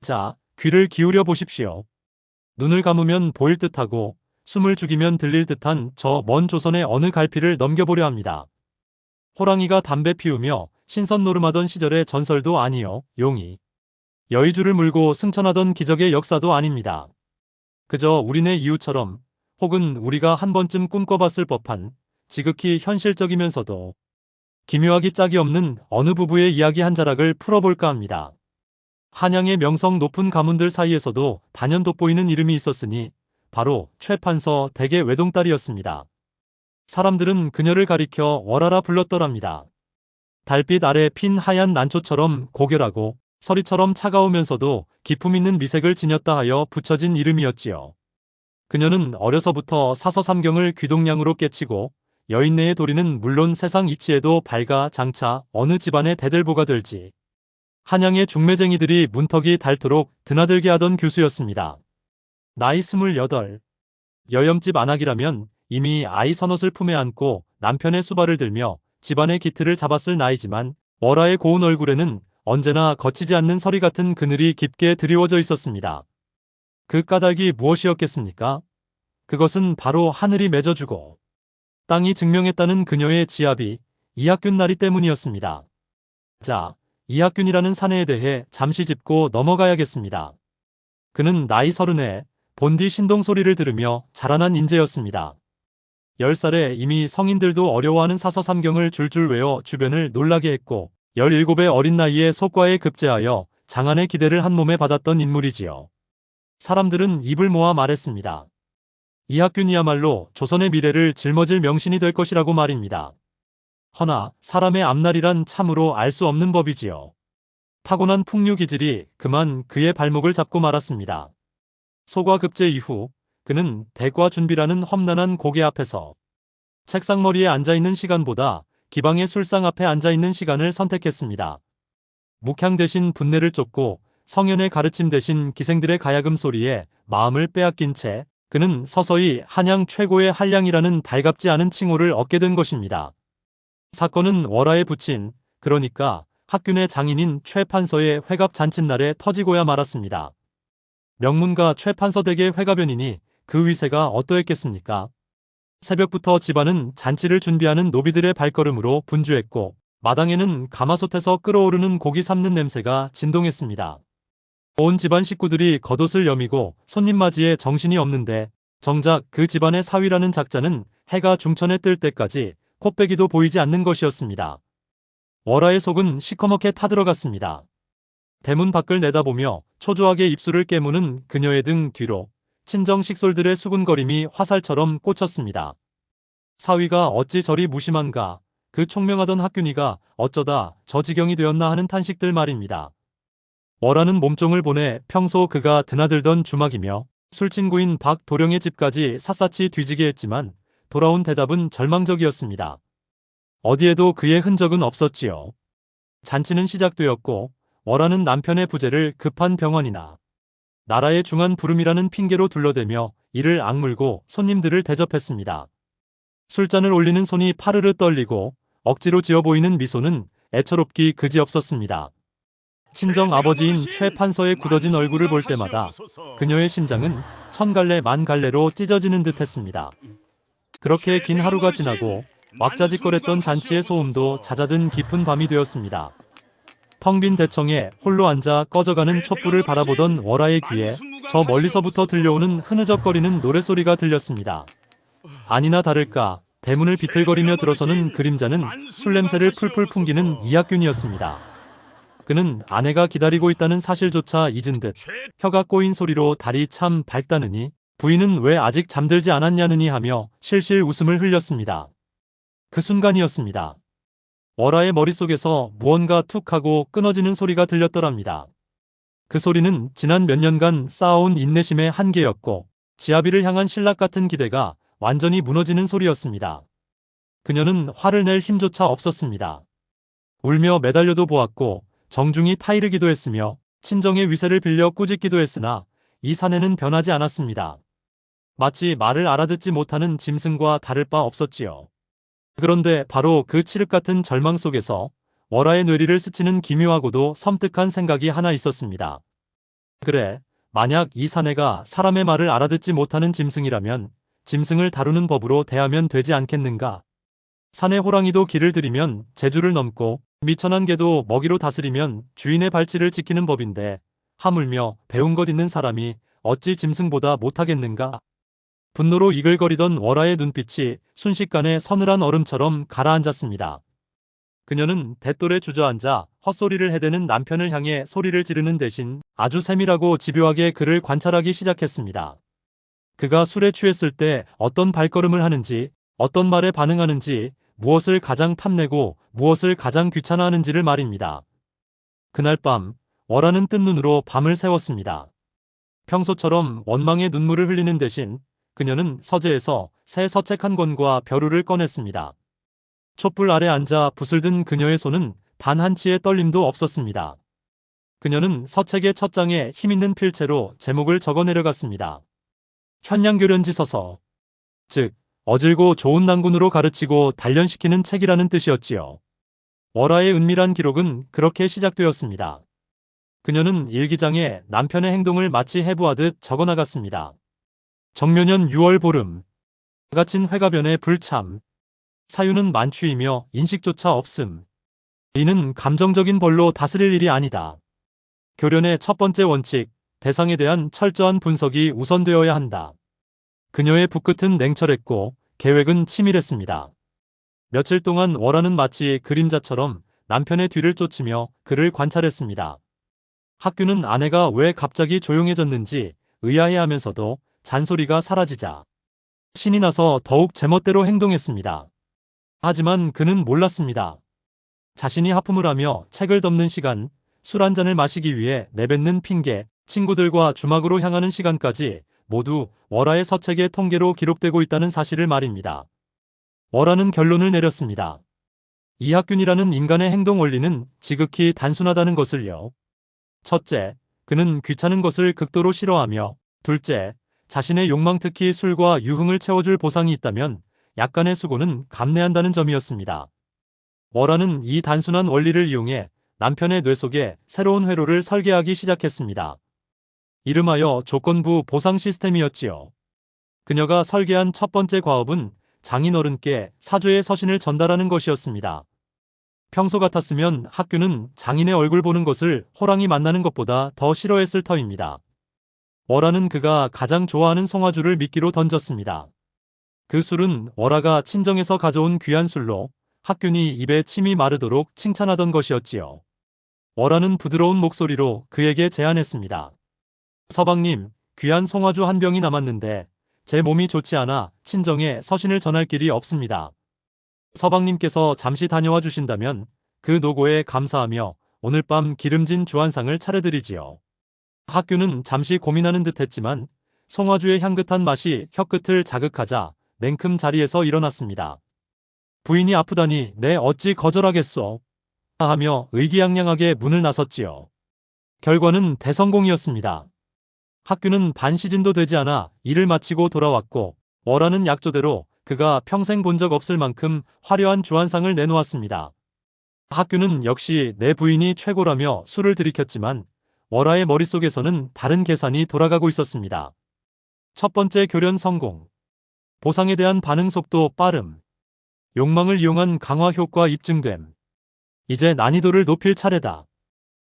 자, 귀를 기울여 보십시오. 눈을 감으면 보일 듯하고 숨을 죽이면 들릴 듯한 저 먼 조선의 어느 갈피를 넘겨보려 합니다. 호랑이가 담배 피우며 신선 노름하던 시절의 전설도 아니요, 용이 여의주를 물고 승천하던 기적의 역사도 아닙니다. 그저 우리네 이웃처럼 혹은 우리가 한 번쯤 꿈꿔봤을 법한 지극히 현실적이면서도 기묘하기 짝이 없는 어느 부부의 이야기 한 자락을 풀어볼까 합니다. 한양의 명성 높은 가문들 사이에서도 단연 돋보이는 이름이 있었으니 바로 최판서 댁의 외동딸이었습니다. 사람들은 그녀를 가리켜 월하라 불렀더랍니다. 달빛 아래 핀 하얀 난초처럼 고결하고 서리처럼 차가우면서도 기품 있는 미색을 지녔다 하여 붙여진 이름이었지요. 그녀는 어려서부터 사서삼경을 귀동냥으로 깨치고 여인네의 도리는 물론 세상 이치에도 밝아 장차 어느 집안의 대들보가 될지 한양의 중매쟁이들이 문턱이 닳도록 드나들게 하던 교수였습니다. 나이 28. 여염집 안악이라면 이미 아이 서넛을 품에 안고 남편의 수발을 들며 집안의 기틀을 잡았을 나이지만 월하의 고운 얼굴에는 언제나 거치지 않는 서리 같은 그늘이 깊게 드리워져 있었습니다. 그 까닭이 무엇이었겠습니까? 그것은 바로 하늘이 맺어주고 땅이 증명했다는 그녀의 지압이 이학균 나리 때문이었습니다. 자, 이학균이라는 사내에 대해 잠시 짚고 넘어가야겠습니다. 그는 나이 30에 본디 신동 소리를 들으며 자라난 인재였습니다. 10살에 이미 성인들도 어려워하는 사서삼경을 줄줄 외워 주변을 놀라게 했고 17의 어린 나이에 속과에 급제하여 장안의 기대를 한 몸에 받았던 인물이지요. 사람들은 입을 모아 말했습니다. 이학균이야말로 조선의 미래를 짊어질 명신이 될 것이라고 말입니다. 허나 사람의 앞날이란 참으로 알 수 없는 법이지요. 타고난 풍류 기질이 그만 그의 발목을 잡고 말았습니다. 소과 급제 이후 그는 대과 준비라는 험난한 고개 앞에서 책상머리에 앉아있는 시간보다 기방의 술상 앞에 앉아있는 시간을 선택했습니다. 묵향 대신 분내를 쫓고 성현의 가르침 대신 기생들의 가야금 소리에 마음을 빼앗긴 채 그는 서서히 한양 최고의 한량이라는 달갑지 않은 칭호를 얻게 된 것입니다. 사건은 월하의 부친, 그러니까 학균의 장인인 최판서의 회갑 잔칫날에 터지고야 말았습니다. 명문가 최판서 댁의 회가변이니 그 위세가 어떠했겠습니까? 새벽부터 집안은 잔치를 준비하는 노비들의 발걸음으로 분주했고 마당에는 가마솥에서 끓어오르는 고기 삶는 냄새가 진동했습니다. 온 집안 식구들이 겉옷을 여미고 손님 맞이에 정신이 없는데 정작 그 집안의 사위라는 작자는 해가 중천에 뜰 때까지 콧배기도 보이지 않는 것이었습니다. 월하의 속은 시커멓게 타들어갔습니다. 대문 밖을 내다보며 초조하게 입술을 깨무는 그녀의 등 뒤로 친정 식솔들의 수군거림이 화살처럼 꽂혔습니다. 사위가 어찌 저리 무심한가, 그 총명하던 학균이가 어쩌다 저 지경이 되었나 하는 탄식들 말입니다. 월하는 몸종을 보내 평소 그가 드나들던 주막이며 술친구인 박도령의 집까지 샅샅이 뒤지게 했지만 돌아온 대답은 절망적이었습니다. 어디에도 그의 흔적은 없었지요. 잔치는 시작되었고 월하는 남편의 부재를 급한 병원이나 나라의 중한 부름이라는 핑계로 둘러대며 이를 악물고 손님들을 대접했습니다. 술잔을 올리는 손이 파르르 떨리고 억지로 지어 보이는 미소는 애처롭기 그지없었습니다. 친정 아버지인 최판서의 굳어진 얼굴을 볼 때마다 그녀의 심장은 천갈래 만갈래로 찢어지는 듯 했습니다. 그렇게 긴 하루가 지나고 왁자지껄했던 잔치의 소음도 잦아든 깊은 밤이 되었습니다. 텅 빈 대청에 홀로 앉아 꺼져가는 촛불을 바라보던 월하의 귀에 저 멀리서부터 들려오는 흐느적거리는 노랫소리가 들렸습니다. 아니나 다를까 대문을 비틀거리며 들어서는 그림자는 술냄새를 풀풀 풍기는 이학균이었습니다. 그는 아내가 기다리고 있다는 사실조차 잊은 듯 혀가 꼬인 소리로 달이 참 밝다느니 부인은 왜 아직 잠들지 않았냐느니 하며 실실 웃음을 흘렸습니다. 그 순간이었습니다. 월하의 머릿속에서 무언가 툭 하고 끊어지는 소리가 들렸더랍니다. 그 소리는 지난 몇 년간 쌓아온 인내심의 한계였고 지아비를 향한 신락 같은 기대가 완전히 무너지는 소리였습니다. 그녀는 화를 낼 힘조차 없었습니다. 울며 매달려도 보았고 정중히 타이르기도 했으며 친정의 위세를 빌려 꾸짖기도 했으나 이 사내는 변하지 않았습니다. 마치 말을 알아듣지 못하는 짐승과 다를 바 없었지요. 그런데 바로 그 칠흑 같은 절망 속에서 월하의 뇌리를 스치는 기묘하고도 섬뜩한 생각이 하나 있었습니다. 그래, 만약 이 사내가 사람의 말을 알아듣지 못하는 짐승이라면 짐승을 다루는 법으로 대하면 되지 않겠는가? 산의 호랑이도 길을 들이면 제주를 넘고 미천한 개도 먹이로 다스리면 주인의 발치를 지키는 법인데 하물며 배운 것 있는 사람이 어찌 짐승보다 못하겠는가? 분노로 이글거리던 월화의 눈빛이 순식간에 서늘한 얼음처럼 가라앉았습니다. 그녀는 대돌에 주저앉아 헛소리를 해대는 남편을 향해 소리를 지르는 대신 아주 세밀하고 집요하게 그를 관찰하기 시작했습니다. 그가 술에 취했을 때 어떤 발걸음을 하는지, 어떤 말에 반응하는지, 무엇을 가장 탐내고 무엇을 가장 귀찮아하는지를 말입니다. 그날 밤, 월화는 뜬 눈으로 밤을 새웠습니다. 평소처럼 원망의 눈물을 흘리는 대신 그녀는 서재에서 새 서책 한 권과 벼루를 꺼냈습니다. 촛불 아래 앉아 붓을 든 그녀의 손은 단 한치의 떨림도 없었습니다. 그녀는 서책의 첫 장에 힘있는 필체로 제목을 적어 내려갔습니다. 현량교련지 서서, 즉 어질고 좋은 난군으로 가르치고 단련시키는 책이라는 뜻이었지요. 월화의 은밀한 기록은 그렇게 시작되었습니다. 그녀는 일기장에 남편의 행동을 마치 해부하듯 적어나갔습니다. 정묘년 6월 보름. 갇힌 회가변의 불참. 사유는 만취이며 인식조차 없음. 이는 감정적인 벌로 다스릴 일이 아니다. 교련의 첫 번째 원칙, 대상에 대한 철저한 분석이 우선되어야 한다. 그녀의 붓끝은 냉철했고 계획은 치밀했습니다. 며칠 동안 월화는 마치 그림자처럼 남편의 뒤를 쫓으며 그를 관찰했습니다. 학규는 아내가 왜 갑자기 조용해졌는지 의아해하면서도 잔소리가 사라지자 신이 나서 더욱 제멋대로 행동했습니다. 하지만 그는 몰랐습니다. 자신이 하품을 하며 책을 덮는 시간, 술 한 잔을 마시기 위해 내뱉는 핑계, 친구들과 주막으로 향하는 시간까지 모두 월화의 서책의 통계로 기록되고 있다는 사실을 말입니다. 월화는 결론을 내렸습니다. 이학균이라는 인간의 행동 원리는 지극히 단순하다는 것을요. 첫째, 그는 귀찮은 것을 극도로 싫어하며, 둘째, 자신의 욕망 특히 술과 유흥을 채워줄 보상이 있다면 약간의 수고는 감내한다는 점이었습니다. 월화는 이 단순한 원리를 이용해 남편의 뇌 속에 새로운 회로를 설계하기 시작했습니다. 이름하여 조건부 보상 시스템이었지요. 그녀가 설계한 첫 번째 과업은 장인어른께 사죄의 서신을 전달하는 것이었습니다. 평소 같았으면 학규는 장인의 얼굴 보는 것을 호랑이 만나는 것보다 더 싫어했을 터입니다. 월화는 그가 가장 좋아하는 송화주를 미끼로 던졌습니다. 그 술은 월화가 친정에서 가져온 귀한 술로 학균이 입에 침이 마르도록 칭찬하던 것이었지요. 월화는 부드러운 목소리로 그에게 제안했습니다. 서방님, 귀한 송화주 한 병이 남았는데 제 몸이 좋지 않아 친정에 서신을 전할 길이 없습니다. 서방님께서 잠시 다녀와 주신다면 그 노고에 감사하며 오늘 밤 기름진 주한상을 차려드리지요. 학규는 잠시 고민하는 듯 했지만 송화주의 향긋한 맛이 혀끝을 자극하자 냉큼 자리에서 일어났습니다. 부인이 아프다니 내 어찌 거절하겠소? 하며 의기양양하게 문을 나섰지요. 결과는 대성공이었습니다. 학규는 반 시즌도 되지 않아 일을 마치고 돌아왔고 월화는 약조대로 그가 평생 본 적 없을 만큼 화려한 주한상을 내놓았습니다. 학규는 역시 내 부인이 최고라며 술을 들이켰지만 월화의 머릿속에서는 다른 계산이 돌아가고 있었습니다. 첫 번째 교련 성공. 보상에 대한 반응 속도 빠름. 욕망을 이용한 강화 효과 입증됨. 이제 난이도를 높일 차례다.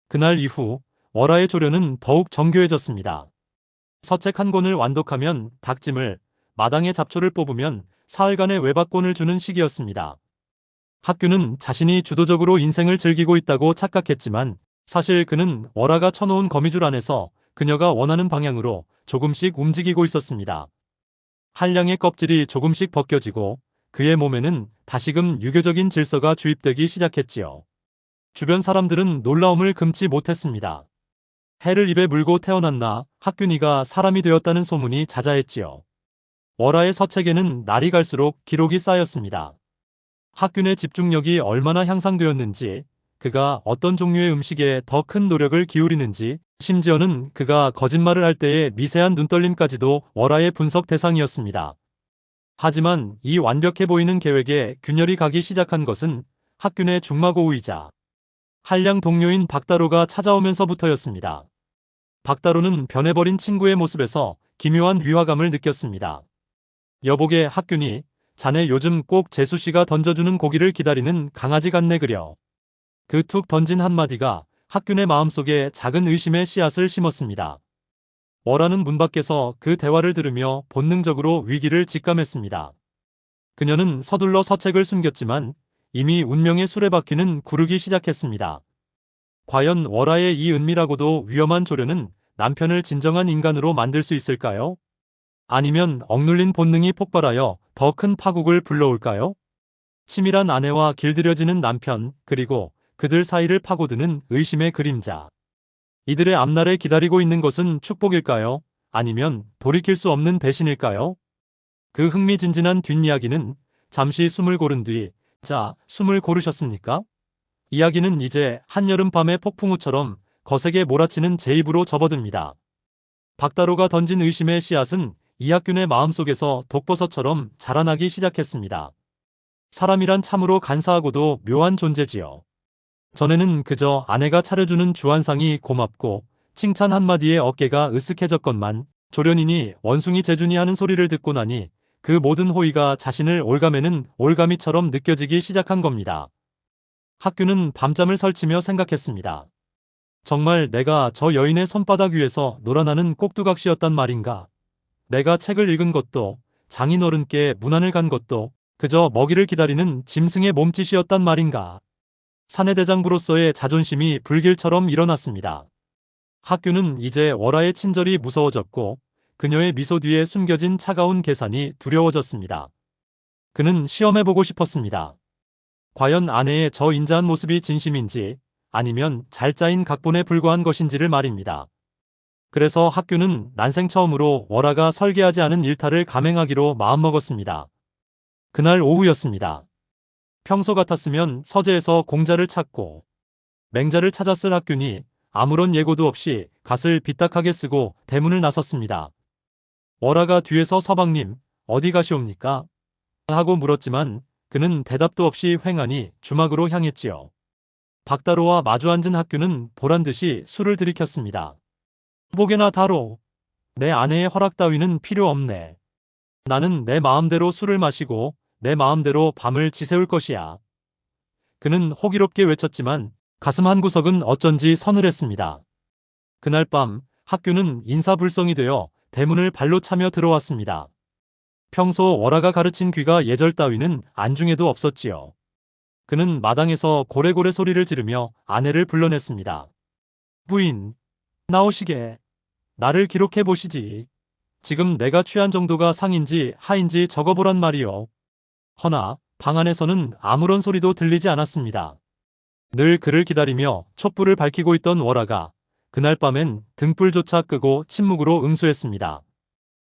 그날 이후 월화의 조련은 더욱 정교해졌습니다. 서책 한 권을 완독하면 닭찜을, 마당에 잡초를 뽑으면 사흘간의 외박권을 주는 시기였습니다. 학규는 자신이 주도적으로 인생을 즐기고 있다고 착각했지만 사실 그는 월화가 쳐놓은 거미줄 안에서 그녀가 원하는 방향으로 조금씩 움직이고 있었습니다. 한량의 껍질이 조금씩 벗겨지고 그의 몸에는 다시금 유교적인 질서가 주입되기 시작했지요. 주변 사람들은 놀라움을 금치 못했습니다. 해를 입에 물고 태어났나 학균이가 사람이 되었다는 소문이 자자했지요. 월화의 서책에는 날이 갈수록 기록이 쌓였습니다. 학균의 집중력이 얼마나 향상되었는지, 그가 어떤 종류의 음식에 더 큰 노력을 기울이는지, 심지어는 그가 거짓말을 할 때의 미세한 눈떨림까지도 월화의 분석 대상이었습니다. 하지만 이 완벽해 보이는 계획에 균열이 가기 시작한 것은 학균의 중마고우이자 한량 동료인 박다로가 찾아오면서부터였습니다. 박다로는 변해버린 친구의 모습에서 기묘한 위화감을 느꼈습니다. 여보게 학균이 자네 요즘 꼭 재수씨가 던져주는 고기를 기다리는 강아지 같네 그려. 그 툭 던진 한마디가 학균의 마음속에 작은 의심의 씨앗을 심었습니다. 월하는 문 밖에서 그 대화를 들으며 본능적으로 위기를 직감했습니다. 그녀는 서둘러 서책을 숨겼지만 이미 운명의 수레바퀴는 구르기 시작했습니다. 과연 월하의 이 은밀하고도 위험한 조련은 남편을 진정한 인간으로 만들 수 있을까요? 아니면 억눌린 본능이 폭발하여 더 큰 파국을 불러올까요? 치밀한 아내와 길들여지는 남편, 그리고 그들 사이를 파고드는 의심의 그림자. 이들의 앞날에 기다리고 있는 것은 축복일까요? 아니면 돌이킬 수 없는 배신일까요? 그 흥미진진한 뒷이야기는 잠시 숨을 고른 뒤, 자, 숨을 고르셨습니까? 이야기는 이제 한여름밤의 폭풍우처럼 거세게 몰아치는 제 입으로 접어듭니다. 박다로가 던진 의심의 씨앗은 이학균의 마음속에서 독버섯처럼 자라나기 시작했습니다. 사람이란 참으로 간사하고도 묘한 존재지요. 전에는 그저 아내가 차려주는 주안상이 고맙고 칭찬 한마디에 어깨가 으쓱해졌건만 조련이니 원숭이 재준이 하는 소리를 듣고 나니 그 모든 호의가 자신을 올가매는 올가미처럼 느껴지기 시작한 겁니다. 학균은 밤잠을 설치며 생각했습니다. 정말 내가 저 여인의 손바닥 위에서 놀아나는 꼭두각시였단 말인가? 내가 책을 읽은 것도 장인어른께 문안을 간 것도 그저 먹이를 기다리는 짐승의 몸짓이었단 말인가? 사내대장부로서의 자존심이 불길처럼 일어났습니다. 학균은 이제 월하의 친절이 무서워졌고 그녀의 미소 뒤에 숨겨진 차가운 계산이 두려워졌습니다. 그는 시험해보고 싶었습니다. 과연 아내의 저 인자한 모습이 진심인지 아니면 잘 짜인 각본에 불과한 것인지를 말입니다. 그래서 학균은 난생 처음으로 월하가 설계하지 않은 일탈을 감행하기로 마음먹었습니다. 그날 오후였습니다. 평소 같았으면 서재에서 공자를 찾고 맹자를 찾았을 학균이 아무런 예고도 없이 갓을 빗딱하게 쓰고 대문을 나섰습니다. 월하가 뒤에서 서방님, 어디 가시옵니까? 하고 물었지만 그는 대답도 없이 횡하니 주막으로 향했지요. 박다로와 마주 앉은 학균은 보란듯이 술을 들이켰습니다. 보게나 다로. 내 아내의 허락 따위는 필요 없네. 나는 내 마음대로 술을 마시고 내 마음대로 밤을 지새울 것이야. 그는 호기롭게 외쳤지만 가슴 한구석은 어쩐지 서늘했습니다. 그날 밤 학균은 인사불성이 되어 대문을 발로 차며 들어왔습니다. 평소 월하가 가르친 귀가 예절 따위는 안중에도 없었지요. 그는 마당에서 고래고래 소리를 지르며 아내를 불러냈습니다. 부인, 나오시게. 나를 기록해 보시지. 지금 내가 취한 정도가 상인지 하인지 적어보란 말이요. 허나 방 안에서는 아무런 소리도 들리지 않았습니다. 늘 그를 기다리며 촛불을 밝히고 있던 월하가 그날 밤엔 등불조차 끄고 침묵으로 응수했습니다.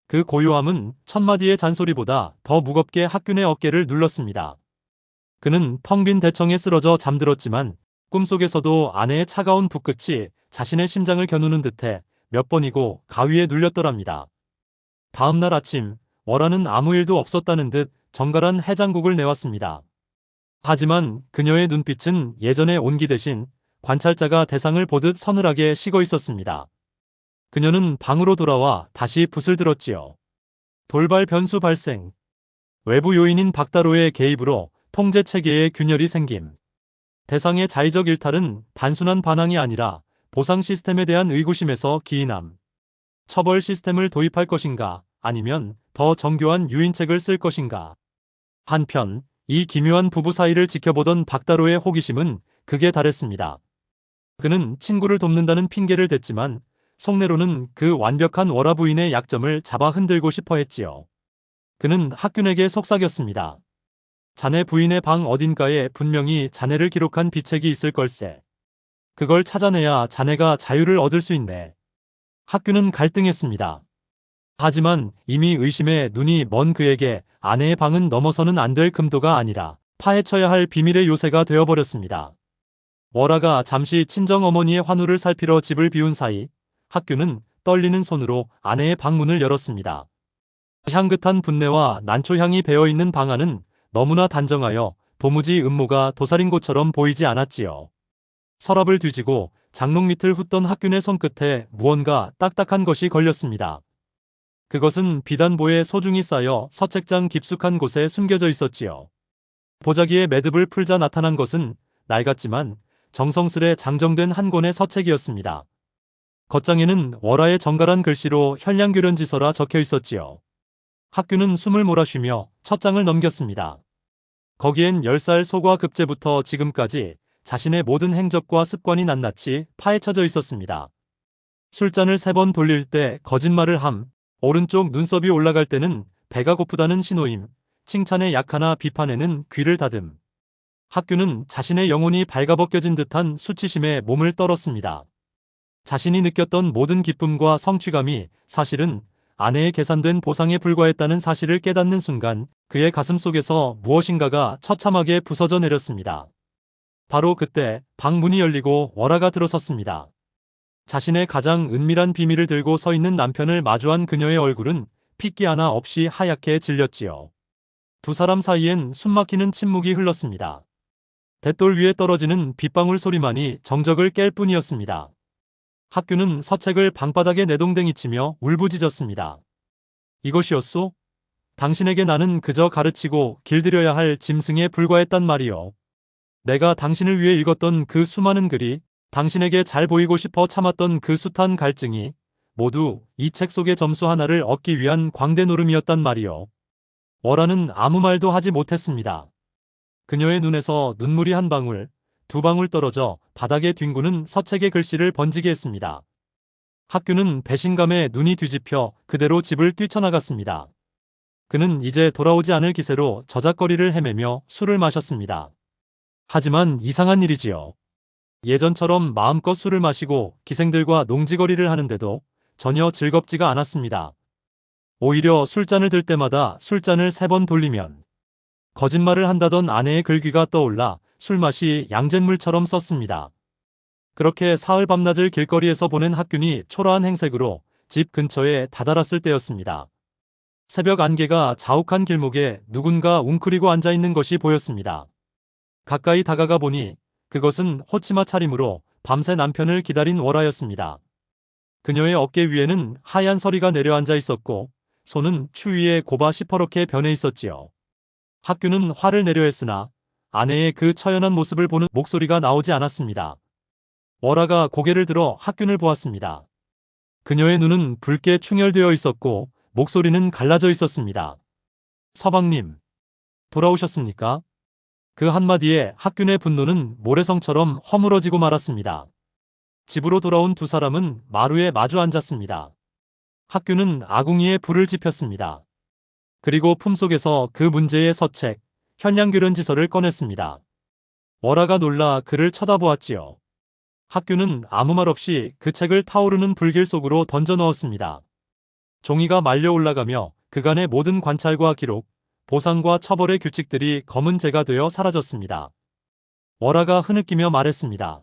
그 고요함은 천마디의 잔소리보다 더 무겁게 학균의 어깨를 눌렀습니다. 그는 텅 빈 대청에 쓰러져 잠들었지만 꿈속에서도 아내의 차가운 붓끝이 자신의 심장을 겨누는 듯해 몇 번이고 가위에 눌렸더랍니다. 다음날 아침 월하는 아무 일도 없었다는 듯 정갈한 해장국을 내왔습니다. 하지만 그녀의 눈빛은 예전의 온기 대신 관찰자가 대상을 보듯 서늘하게 식어 있었습니다. 그녀는 방으로 돌아와 다시 붓을 들었지요. 돌발 변수 발생. 외부 요인인 박다로의 개입으로 통제 체계에 균열이 생김. 대상의 자의적 일탈은 단순한 반항이 아니라 보상 시스템에 대한 의구심에서 기인함. 처벌 시스템을 도입할 것인가 아니면 더 정교한 유인책을 쓸 것인가. 한편 이 기묘한 부부 사이를 지켜보던 박다로의 호기심은 극에 달했습니다. 그는 친구를 돕는다는 핑계를 댔지만 속내로는 그 완벽한 월하 부인의 약점을 잡아 흔들고 싶어 했지요. 그는 학균에게 속삭였습니다. 자네 부인의 방 어딘가에 분명히 자네를 기록한 비책이 있을 걸세. 그걸 찾아내야 자네가 자유를 얻을 수 있네. 학균은 갈등했습니다. 하지만 이미 의심에 눈이 먼 그에게 아내의 방은 넘어서는 안 될 금도가 아니라 파헤쳐야 할 비밀의 요새가 되어버렸습니다. 월하가 잠시 친정어머니의 환우를 살피러 집을 비운 사이 학균은 떨리는 손으로 아내의 방문을 열었습니다. 향긋한 분내와 난초향이 배어있는 방 안은 너무나 단정하여 도무지 음모가 도사린 곳처럼 보이지 않았지요. 서랍을 뒤지고 장롱 밑을 훑던 학균의 손끝에 무언가 딱딱한 것이 걸렸습니다. 그것은 비단보에 소중히 쌓여 서책장 깊숙한 곳에 숨겨져 있었지요. 보자기에 매듭을 풀자 나타난 것은 낡았지만 정성스레 장정된 한 권의 서책이었습니다. 겉장에는 월화의 정갈한 글씨로 현량교련지서라 적혀 있었지요. 학균은 숨을 몰아쉬며 첫 장을 넘겼습니다. 거기엔 10살 소과 급제부터 지금까지 자신의 모든 행적과 습관이 낱낱이 파헤쳐져 있었습니다. 술잔을 3번 돌릴 때 거짓말을 함, 오른쪽 눈썹이 올라갈 때는 배가 고프다는 신호임, 칭찬에 약하나 비판에는 귀를 다듬. 학균은 자신의 영혼이 발가벗겨진 듯한 수치심에 몸을 떨었습니다. 자신이 느꼈던 모든 기쁨과 성취감이 사실은 아내의 계산된 보상에 불과했다는 사실을 깨닫는 순간 그의 가슴 속에서 무엇인가가 처참하게 부서져 내렸습니다. 바로 그때 방 문이 열리고 월화가 들어섰습니다. 자신의 가장 은밀한 비밀을 들고 서 있는 남편을 마주한 그녀의 얼굴은 핏기 하나 없이 하얗게 질렸지요. 두 사람 사이엔 숨막히는 침묵이 흘렀습니다. 돛돌 위에 떨어지는 빗방울 소리만이 정적을 깰 뿐이었습니다. 학균은 서책을 방바닥에 내동댕이치며 울부짖었습니다. 이것이었소? 당신에게 나는 그저 가르치고 길들여야 할 짐승에 불과했단 말이요. 내가 당신을 위해 읽었던 그 수많은 글이, 당신에게 잘 보이고 싶어 참았던 그 숱한 갈증이 모두 이 책 속의 점수 하나를 얻기 위한 광대 노름이었단 말이요. 월화는 아무 말도 하지 못했습니다. 그녀의 눈에서 눈물이 한 방울, 두 방울 떨어져 바닥에 뒹구는 서책의 글씨를 번지게 했습니다. 학균은 배신감에 눈이 뒤집혀 그대로 집을 뛰쳐나갔습니다. 그는 이제 돌아오지 않을 기세로 저작거리를 헤매며 술을 마셨습니다. 하지만 이상한 일이지요. 예전처럼 마음껏 술을 마시고 기생들과 농지거리를 하는데도 전혀 즐겁지가 않았습니다. 오히려 술잔을 들 때마다 술잔을 3번 돌리면 거짓말을 한다던 아내의 글귀가 떠올라 술맛이 양잿물처럼 썼습니다. 그렇게 사흘 밤낮을 길거리에서 보낸 학균이 초라한 행색으로 집 근처에 다다랐을 때였습니다. 새벽 안개가 자욱한 길목에 누군가 웅크리고 앉아있는 것이 보였습니다. 가까이 다가가 보니 그것은 호치마 차림으로 밤새 남편을 기다린 월화였습니다. 그녀의 어깨 위에는 하얀 서리가 내려앉아 있었고 손은 추위에 고바 시퍼렇게 변해 있었지요. 학균은 화를 내려 했으나 아내의 그 처연한 모습을 보는 목소리가 나오지 않았습니다. 월화가 고개를 들어 학균을 보았습니다. 그녀의 눈은 붉게 충혈되어 있었고 목소리는 갈라져 있었습니다. 서방님, 돌아오셨습니까? 그 한마디에 학균의 분노는 모래성처럼 허물어지고 말았습니다. 집으로 돌아온 두 사람은 마루에 마주 앉았습니다. 학균은 아궁이에 불을 지폈습니다. 그리고 품속에서 그 문제의 서책, 현량교련지서를 꺼냈습니다. 월화가 놀라 그를 쳐다보았지요. 학균은 아무 말 없이 그 책을 타오르는 불길 속으로 던져 넣었습니다. 종이가 말려 올라가며 그간의 모든 관찰과 기록, 보상과 처벌의 규칙들이 검은 재가 되어 사라졌습니다. 월화가 흐느끼며 말했습니다.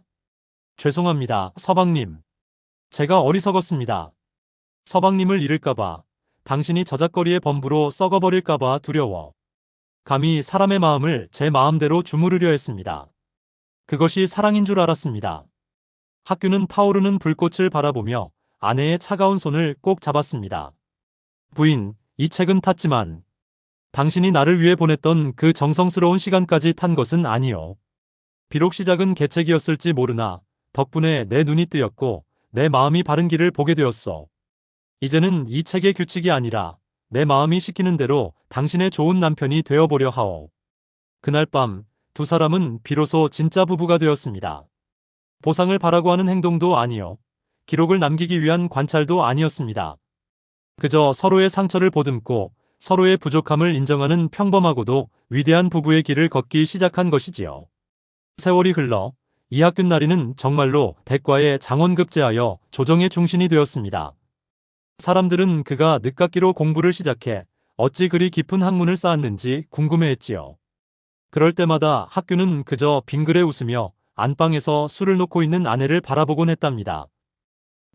죄송합니다, 서방님. 제가 어리석었습니다. 서방님을 잃을까봐, 당신이 저작거리의 범부로 썩어버릴까봐 두려워. 감히 사람의 마음을 제 마음대로 주무르려 했습니다. 그것이 사랑인 줄 알았습니다. 학균은 타오르는 불꽃을 바라보며 아내의 차가운 손을 꼭 잡았습니다. 부인, 이 책은 탔지만 당신이 나를 위해 보냈던 그 정성스러운 시간까지 탄 것은 아니요. 비록 시작은 개책이었을지 모르나 덕분에 내 눈이 뜨였고 내 마음이 바른 길을 보게 되었소. 이제는 이 책의 규칙이 아니라 내 마음이 시키는 대로 당신의 좋은 남편이 되어보려 하오. 그날 밤 두 사람은 비로소 진짜 부부가 되었습니다. 보상을 바라고 하는 행동도 아니요. 기록을 남기기 위한 관찰도 아니었습니다. 그저 서로의 상처를 보듬고 서로의 부족함을 인정하는 평범하고도 위대한 부부의 길을 걷기 시작한 것이지요. 세월이 흘러 이학균 나리는 정말로 대과에 장원급제하여 조정의 중심이 되었습니다. 사람들은 그가 늦깎이로 공부를 시작해 어찌 그리 깊은 학문을 쌓았는지 궁금해했지요. 그럴 때마다 학균은 그저 빙그레 웃으며 안방에서 술을 놓고 있는 아내를 바라보곤 했답니다.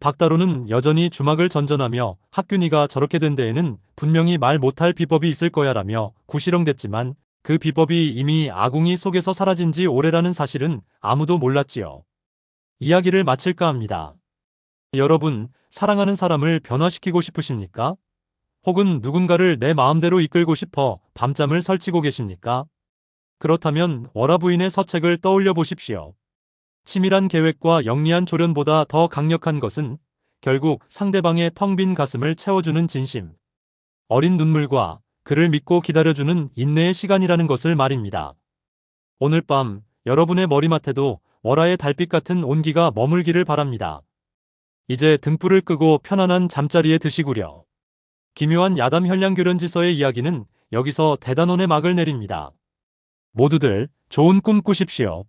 박다로는 여전히 주막을 전전하며 학균이가 저렇게 된 데에는 분명히 말 못할 비법이 있을 거야라며 구시렁댔지만 그 비법이 이미 아궁이 속에서 사라진 지 오래라는 사실은 아무도 몰랐지요. 이야기를 마칠까 합니다. 여러분, 사랑하는 사람을 변화시키고 싶으십니까? 혹은 누군가를 내 마음대로 이끌고 싶어 밤잠을 설치고 계십니까? 그렇다면 워라부인의 서책을 떠올려 보십시오. 치밀한 계획과 영리한 조련보다 더 강력한 것은 결국 상대방의 텅 빈 가슴을 채워주는 진심, 어린 눈물과 그를 믿고 기다려주는 인내의 시간이라는 것을 말입니다. 오늘 밤 여러분의 머리맡에도 월화의 달빛 같은 온기가 머물기를 바랍니다. 이제 등불을 끄고 편안한 잠자리에 드시구려. 기묘한 야담 현량교련지서의 이야기는 여기서 대단원의 막을 내립니다. 모두들 좋은 꿈 꾸십시오.